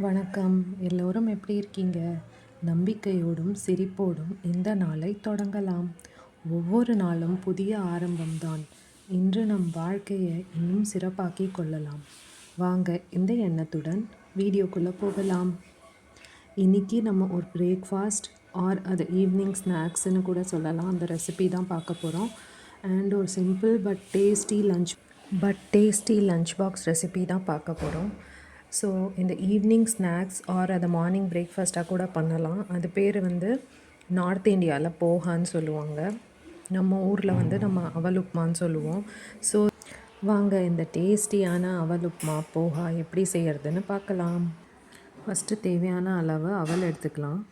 வணக்கம். எல்லோரும் எப்படி இருக்கீங்க? நம்பிக்கையோடும் சிரிப்போடும் இந்த நாளை தொடங்கலாம். ஒவ்வொரு நாளும் புதிய ஆரம்பம்தான். இன்று நம் வாழ்க்கையை இன்னும் சிறப்பாக்கிக் கொள்ளலாம். வாங்க இந்த எண்ணத்துடன் வீடியோக்குள்ளே போகலாம். இன்னைக்கு நம்ம ஒரு பிரேக்ஃபாஸ்ட் ஆர் அது ஈவினிங் ஸ்நாக்ஸ்ன்னு கூட சொல்லலாம். அந்த ரெசிபி தான் பார்க்க போகிறோம். அண்ட் ஒரு simple but tasty lunch box recipe தான் பார்க்க போகிறோம். ஸோ இந்த ஈவினிங் ஸ்நாக்ஸ் ஆர் அதை மார்னிங் பிரேக்ஃபாஸ்ட்டாக கூட பண்ணலாம். அது பேர் நார்த் இந்தியாவில் போஹான்னு சொல்லுவாங்க. நம்ம ஊரில் நம்ம அவல் உப்புமான்னு சொல்லுவோம். ஸோ வாங்க இந்த டேஸ்டியான அவல் உப்புமா போஹா எப்படி செய்கிறதுன்னு பார்க்கலாம். ஃபஸ்ட்டு தேவையான அளவு அவல் எடுத்துக்கலாம்.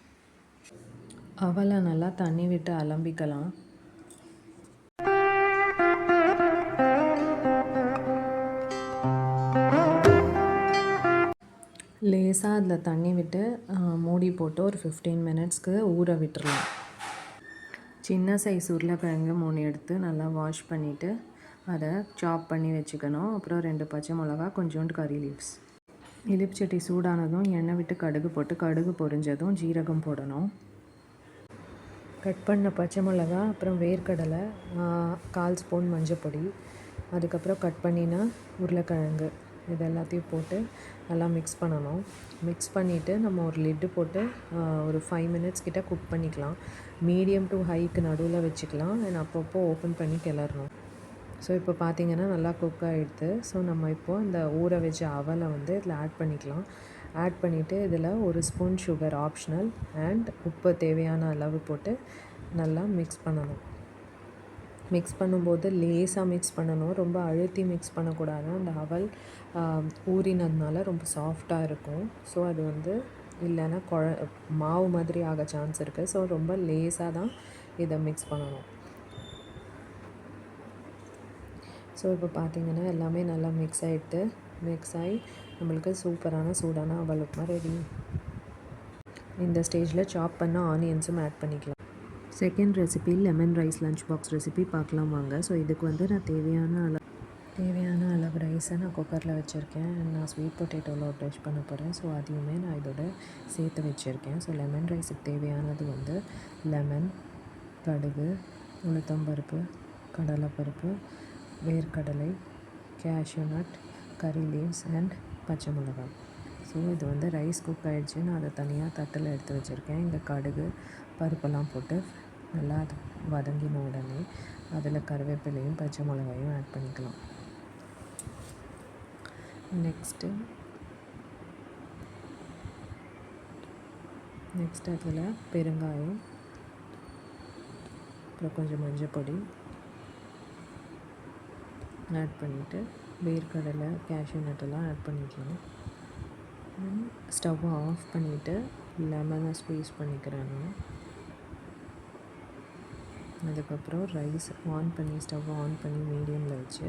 அவலை நல்லா தண்ணி விட்டு அலம்பிக்கலாம். லேசாக அதில் தண்ணி விட்டு மூடி போட்டு ஒரு 15 மினிட்ஸ்க்கு ஊற விட்டுறலாம். சின்ன சைஸ் உருளைக்கிழங்கு 3 எடுத்து நல்லா வாஷ் பண்ணிவிட்டு அதை சாப் பண்ணி வச்சுக்கணும். அப்புறம் 2 பச்சை மிளகா, கொஞ்சோண்டு கறி லீவ்ஸ். இலிப்புச்சட்டி சூடானதும் எண்ணெய் விட்டு கடுகு போட்டு கடுகு பொரிஞ்சதும் ஜீரகம் போடணும். கட் பண்ண பச்சை மிளகா, அப்புறம் வேர்க்கடலை, 1/4 ஸ்பூன் மஞ்சப்பொடி, அதுக்கப்புறம் கட் பண்ணின உருளைக்கிழங்கு இது எல்லாத்தையும் போட்டு நல்லா மிக்ஸ் பண்ணணும். மிக்ஸ் பண்ணிவிட்டு நம்ம ஒரு லிட்டு போட்டு ஒரு 5 மினிட்ஸ் கிட்ட குக் பண்ணிக்கலாம். மீடியம் டு ஹைக்கு நடுவில் வச்சுக்கலாம். அண்ட் அப்பப்போ ஓப்பன் பண்ணி கிளறணும். ஸோ இப்போ பார்த்திங்கன்னா நல்லா குக் ஆகிடுது. ஸோ நம்ம இப்போது இந்த ஊற வச்ச அவலை இதில் ஆட் பண்ணிக்கலாம். ஆட் பண்ணிவிட்டு இதில் 1 ஸ்பூன் சுகர் ஆப்ஷனல் அண்ட் உப்பு தேவையான அளவு போட்டு நல்லா மிக்ஸ் பண்ணணும். மிக்ஸ் பண்ணும்போது லேசாக மிக்ஸ் பண்ணணும். ரொம்ப அழுத்தி மிக்ஸ் பண்ணக்கூடாது. அந்த அவல் ஊறினதுனால ரொம்ப சாஃப்டாக இருக்கும். ஸோ அது இல்லைன்னா மாவு மாதிரி ஆக சான்ஸ் இருக்குது. ஸோ ரொம்ப லேசாக தான் இதை மிக்ஸ் பண்ணணும். ஸோ இப்போ பார்த்திங்கன்னா எல்லாமே நல்லா மிக்ஸ் ஆகி நம்மளுக்கு சூப்பரான சூடான அவல் உப்புமா ரெடி. இந்த ஸ்டேஜில் சாப் பண்ண ஆனியன்ஸும் ஆட் பண்ணிக்கலாம். Second recipe lemon rice lunch box recipe பார்க்கலாம் வாங்க. ஸோ இதுக்கு நான் தேவையான அளவு ரைஸை நான் குக்கரில் வச்சுருக்கேன். நான் ஸ்வீட் பொட்டேட்டோவில் டச் பண்ண போகிறேன். ஸோ அதையுமே நான் இதோட சேர்த்து வச்சுருக்கேன். ஸோ லெமன் ரைஸுக்கு தேவையானது லெமன், கடுகு, உளுத்தம்பருப்பு, கடலைப்பருப்பு, வேர்க்கடலை, கேஷ்யூ நட், கறி லீவ்ஸ் அண்ட் பச்சை மிளகாய். ஸோ இது ரைஸ் குக் ஆகிடுச்சு. நான் அதை தனியாக தட்டில் எடுத்து வச்சுருக்கேன். இந்த கடுகு, பருப்பெல்லாம் போட்டு நல்லா அது வதங்கின உடனே அதில் கருவேப்பிலையும் பச்சை மிளகாயும் ஆட் பண்ணிக்கலாம். நெக்ஸ்ட்டு அதில் பெருங்காயம், அப்புறம் கொஞ்சம் மஞ்சள் ஆட் பண்ணிவிட்டு வேர்க்கடலை, கேஷ்யூ நட்டெல்லாம் ஆட் பண்ணிக்கலாம். ஸ்டவ்வை ஆஃப் பண்ணிவிட்டு லெமனை ஸ்க்வீஸ் பண்ணிக்கிறேன் நான். அதுக்கப்புறம் ரைஸ் ஸ்டவ்வை ஆன் பண்ணி மீடியமில் வச்சு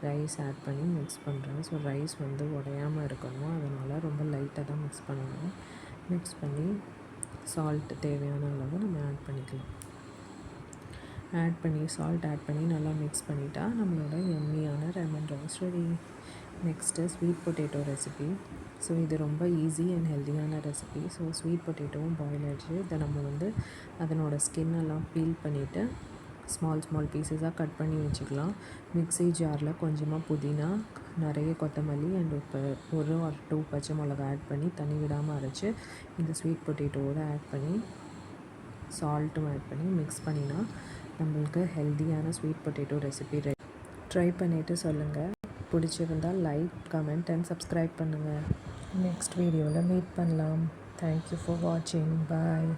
ரைஸ் ஆட் பண்ணி மிக்ஸ் பண்ணுறேன். ஸோ ரைஸ் உடையாமல் இருக்கணும். அதனால் ரொம்ப லைட்டாக தான் மிக்ஸ் பண்ணணும். மிக்ஸ் பண்ணி சால்ட் தேவையான அளவு நம்ம ஆட் பண்ணிக்கலாம். சால்ட் ஆட் பண்ணி நல்லா மிக்ஸ் பண்ணிட்டா நம்மளோட எம்மியான lemon rice ready. Next sweet potato recipe. So இது ரொம்ப ஈஸி அண்ட் ஹெல்த்தியான ரெசிபி. ஸோ ஸ்வீட் பொட்டேட்டோவும் பாயில் ஆகிடுச்சு. இதை நம்ம அதனோட ஸ்கின்னெல்லாம் பீல் பண்ணிவிட்டு ஸ்மால் பீசஸாக கட் பண்ணி வச்சுக்கலாம். மிக்ஸி ஜாரில் கொஞ்சமாக புதினா, நிறைய கொத்தமல்லி அண்ட் உப்பு, 1 or 2 பச்சை மிளகா ஆட் பண்ணி தண்ணி விடாமல் அரைச்சி இந்த ஸ்வீட் பொட்டேட்டோவோடு ஆட் பண்ணி சால்ட்டும் ஆட் பண்ணி மிக்ஸ் பண்ணினா நம்மளுக்கு ஹெல்த்தியான sweet potato recipe ready. Try பண்ணிவிட்டு சொல்லுங்கள். பிடிச்சிருந்தால் லைக், கமெண்ட் அண்ட் சப்ஸ்கிரைப் பண்ணுங்கள். நெக்ஸ்ட் வீடியோவில் மீட் பண்ணலாம். தேங்க்யூ ஃபார் வாட்சிங். பாய்.